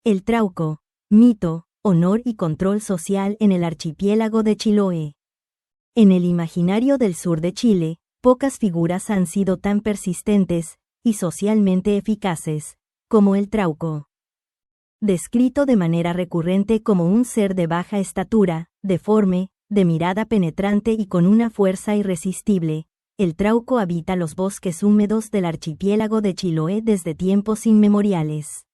El Trauco, mito, honor y control social en el archipiélago de Chiloé. En el imaginario del sur de Chile, pocas figuras han sido tan persistentes y socialmente eficaces como el Trauco. Descrito de manera recurrente como un ser de baja estatura, deforme, de mirada penetrante y con una fuerza irresistible, el Trauco habita los bosques húmedos del archipiélago de Chiloé desde tiempos inmemoriales.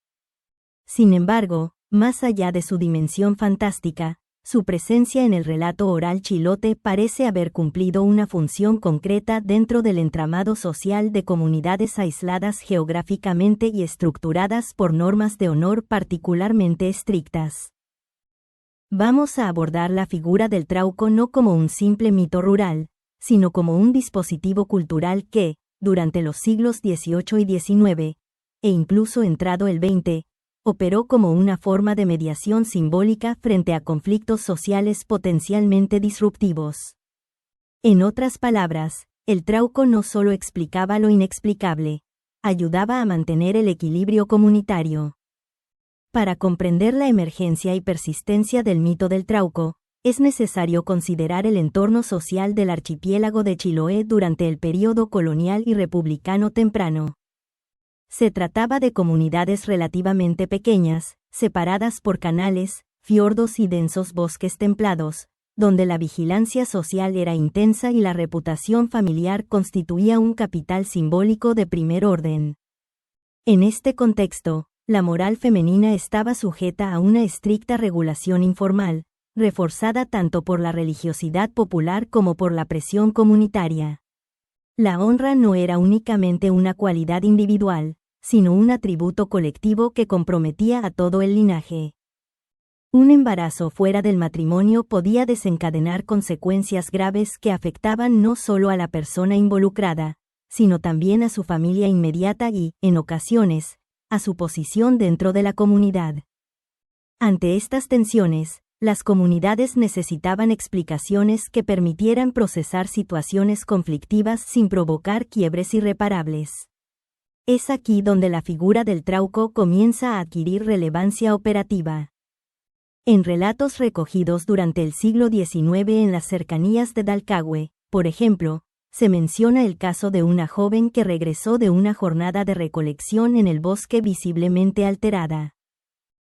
Sin embargo, más allá de su dimensión fantástica, su presencia en el relato oral chilote parece haber cumplido una función concreta dentro del entramado social de comunidades aisladas geográficamente y estructuradas por normas de honor particularmente estrictas. Vamos a abordar la figura del Trauco no como un simple mito rural, sino como un dispositivo cultural que, durante los siglos XVIII y XIX, e incluso entrado el XX, operó como una forma de mediación simbólica frente a conflictos sociales potencialmente disruptivos. En otras palabras, el Trauco no solo explicaba lo inexplicable, ayudaba a mantener el equilibrio comunitario. Para comprender la emergencia y persistencia del mito del Trauco, es necesario considerar el entorno social del archipiélago de Chiloé durante el período colonial y republicano temprano. Se trataba de comunidades relativamente pequeñas, separadas por canales, fiordos y densos bosques templados, donde la vigilancia social era intensa y la reputación familiar constituía un capital simbólico de primer orden. En este contexto, la moral femenina estaba sujeta a una estricta regulación informal, reforzada tanto por la religiosidad popular como por la presión comunitaria. La honra no era únicamente una cualidad individual, sino un atributo colectivo que comprometía a todo el linaje. Un embarazo fuera del matrimonio podía desencadenar consecuencias graves que afectaban no solo a la persona involucrada, sino también a su familia inmediata y, en ocasiones, a su posición dentro de la comunidad. Ante estas tensiones, las comunidades necesitaban explicaciones que permitieran procesar situaciones conflictivas sin provocar quiebres irreparables. Es aquí donde la figura del Trauco comienza a adquirir relevancia operativa. En relatos recogidos durante el siglo XIX en las cercanías de Dalcahue, por ejemplo, se menciona el caso de una joven que regresó de una jornada de recolección en el bosque visiblemente alterada.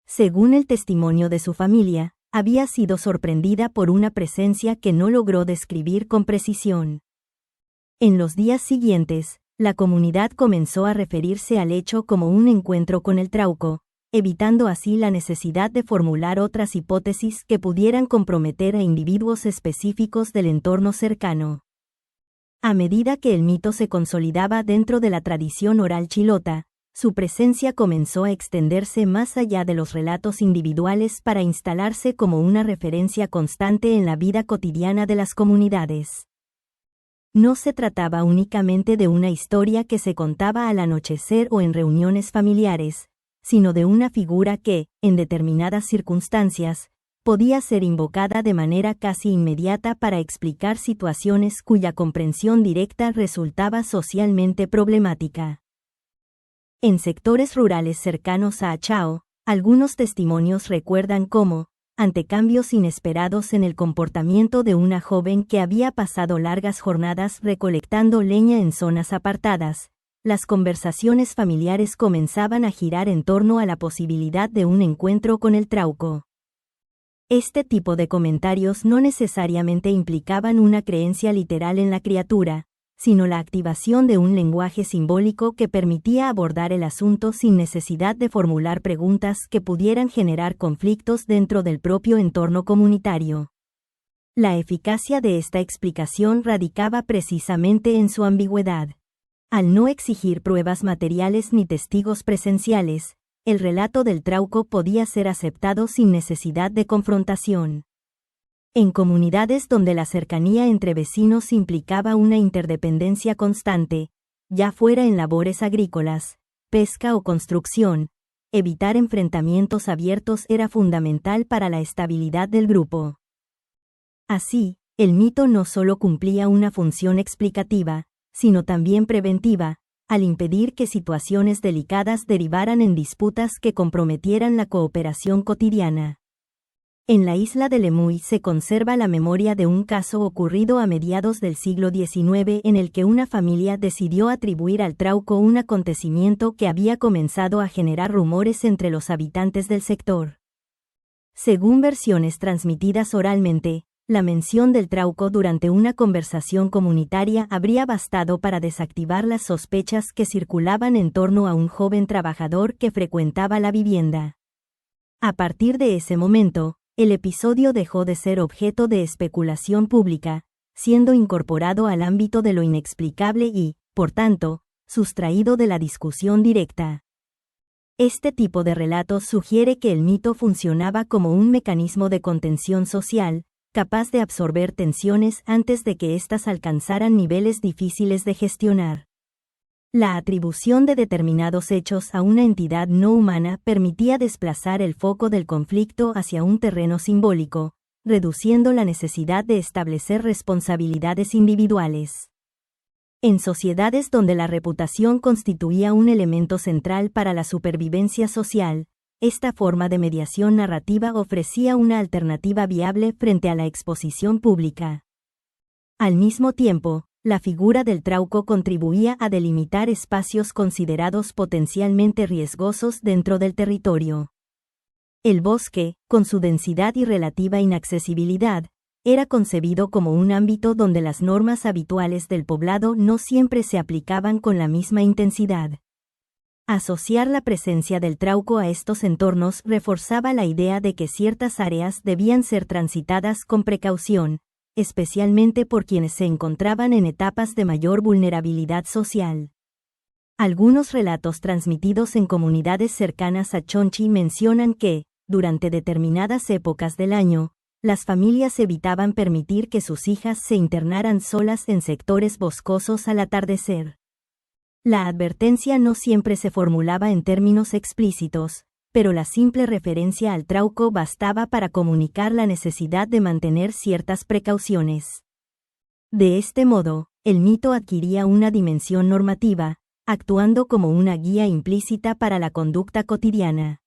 Según el testimonio de su familia, había sido sorprendida por una presencia que no logró describir con precisión. En los días siguientes, la comunidad comenzó a referirse al hecho como un encuentro con el Trauco, evitando así la necesidad de formular otras hipótesis que pudieran comprometer a individuos específicos del entorno cercano. A medida que el mito se consolidaba dentro de la tradición oral chilota, su presencia comenzó a extenderse más allá de los relatos individuales para instalarse como una referencia constante en la vida cotidiana de las comunidades. No se trataba únicamente de una historia que se contaba al anochecer o en reuniones familiares, sino de una figura que, en determinadas circunstancias, podía ser invocada de manera casi inmediata para explicar situaciones cuya comprensión directa resultaba socialmente problemática. En sectores rurales cercanos a Achao, algunos testimonios recuerdan cómo, ante cambios inesperados en el comportamiento de una joven que había pasado largas jornadas recolectando leña en zonas apartadas, las conversaciones familiares comenzaban a girar en torno a la posibilidad de un encuentro con el Trauco. Este tipo de comentarios no necesariamente implicaban una creencia literal en la criatura, sino la activación de un lenguaje simbólico que permitía abordar el asunto sin necesidad de formular preguntas que pudieran generar conflictos dentro del propio entorno comunitario. La eficacia de esta explicación radicaba precisamente en su ambigüedad. Al no exigir pruebas materiales ni testigos presenciales, el relato del Trauco podía ser aceptado sin necesidad de confrontación. En comunidades donde la cercanía entre vecinos implicaba una interdependencia constante, ya fuera en labores agrícolas, pesca o construcción, evitar enfrentamientos abiertos era fundamental para la estabilidad del grupo. Así, el mito no solo cumplía una función explicativa, sino también preventiva, al impedir que situaciones delicadas derivaran en disputas que comprometieran la cooperación cotidiana. En la isla de Lemuy se conserva la memoria de un caso ocurrido a mediados del siglo XIX en el que una familia decidió atribuir al trauco un acontecimiento que había comenzado a generar rumores entre los habitantes del sector. Según versiones transmitidas oralmente, la mención del trauco durante una conversación comunitaria habría bastado para desactivar las sospechas que circulaban en torno a un joven trabajador que frecuentaba la vivienda. A partir de ese momento, el episodio dejó de ser objeto de especulación pública, siendo incorporado al ámbito de lo inexplicable y, por tanto, sustraído de la discusión directa. Este tipo de relatos sugiere que el mito funcionaba como un mecanismo de contención social, capaz de absorber tensiones antes de que éstas alcanzaran niveles difíciles de gestionar. La atribución de determinados hechos a una entidad no humana permitía desplazar el foco del conflicto hacia un terreno simbólico, reduciendo la necesidad de establecer responsabilidades individuales. En sociedades donde la reputación constituía un elemento central para la supervivencia social, esta forma de mediación narrativa ofrecía una alternativa viable frente a la exposición pública. Al mismo tiempo, la figura del trauco contribuía a delimitar espacios considerados potencialmente riesgosos dentro del territorio. El bosque, con su densidad y relativa inaccesibilidad, era concebido como un ámbito donde las normas habituales del poblado no siempre se aplicaban con la misma intensidad. Asociar la presencia del trauco a estos entornos reforzaba la idea de que ciertas áreas debían ser transitadas con precaución, especialmente por quienes se encontraban en etapas de mayor vulnerabilidad social. Algunos relatos transmitidos en comunidades cercanas a Chonchi mencionan que, durante determinadas épocas del año, las familias evitaban permitir que sus hijas se internaran solas en sectores boscosos al atardecer. La advertencia no siempre se formulaba en términos explícitos, pero la simple referencia al trauco bastaba para comunicar la necesidad de mantener ciertas precauciones. De este modo, el mito adquiría una dimensión normativa, actuando como una guía implícita para la conducta cotidiana.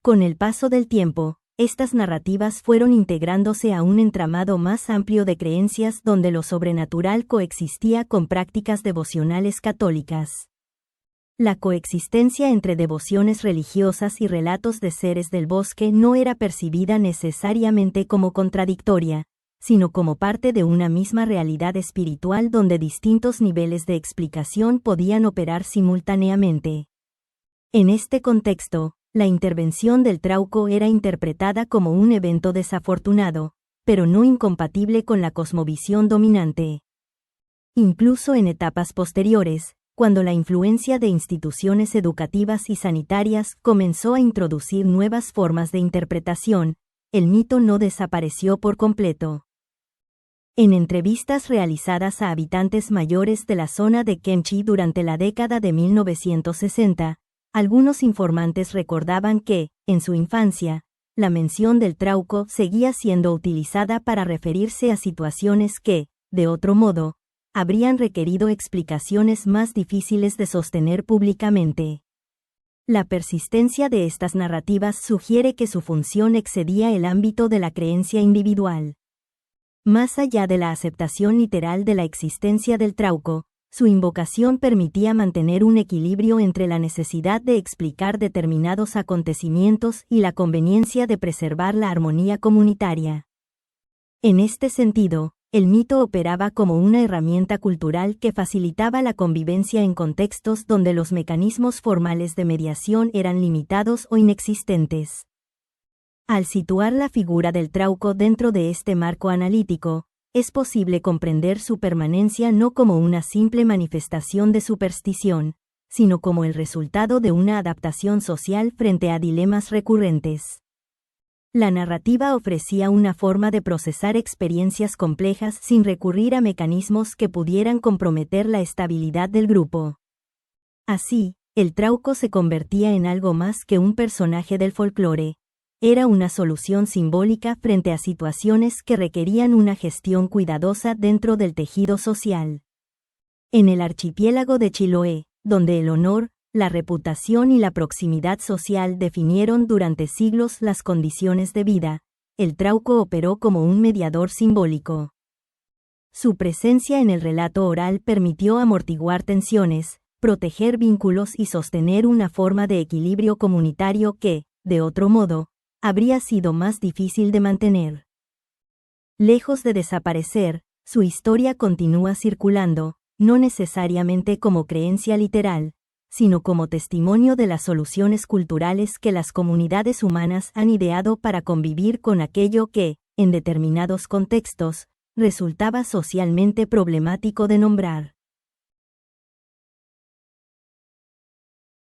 Con el paso del tiempo, estas narrativas fueron integrándose a un entramado más amplio de creencias donde lo sobrenatural coexistía con prácticas devocionales católicas. La coexistencia entre devociones religiosas y relatos de seres del bosque no era percibida necesariamente como contradictoria, sino como parte de una misma realidad espiritual donde distintos niveles de explicación podían operar simultáneamente. En este contexto, la intervención del trauco era interpretada como un evento desafortunado, pero no incompatible con la cosmovisión dominante. Incluso en etapas posteriores, cuando la influencia de instituciones educativas y sanitarias comenzó a introducir nuevas formas de interpretación, el mito no desapareció por completo. En entrevistas realizadas a habitantes mayores de la zona de Kemchi durante la década de 1960, algunos informantes recordaban que, en su infancia, la mención del trauco seguía siendo utilizada para referirse a situaciones que, de otro modo, habrían requerido explicaciones más difíciles de sostener públicamente. La persistencia de estas narrativas sugiere que su función excedía el ámbito de la creencia individual. Más allá de la aceptación literal de la existencia del trauco, su invocación permitía mantener un equilibrio entre la necesidad de explicar determinados acontecimientos y la conveniencia de preservar la armonía comunitaria. En este sentido, el mito operaba como una herramienta cultural que facilitaba la convivencia en contextos donde los mecanismos formales de mediación eran limitados o inexistentes. Al situar la figura del trauco dentro de este marco analítico, es posible comprender su permanencia no como una simple manifestación de superstición, sino como el resultado de una adaptación social frente a dilemas recurrentes. La narrativa ofrecía una forma de procesar experiencias complejas sin recurrir a mecanismos que pudieran comprometer la estabilidad del grupo. Así, el trauco se convertía en algo más que un personaje del folclore. Era una solución simbólica frente a situaciones que requerían una gestión cuidadosa dentro del tejido social. En el archipiélago de Chiloé, donde el honor, la reputación y la proximidad social definieron durante siglos las condiciones de vida, el trauco operó como un mediador simbólico. Su presencia en el relato oral permitió amortiguar tensiones, proteger vínculos y sostener una forma de equilibrio comunitario que, de otro modo, habría sido más difícil de mantener. Lejos de desaparecer, su historia continúa circulando, no necesariamente como creencia literal, sino como testimonio de las soluciones culturales que las comunidades humanas han ideado para convivir con aquello que, en determinados contextos, resultaba socialmente problemático de nombrar.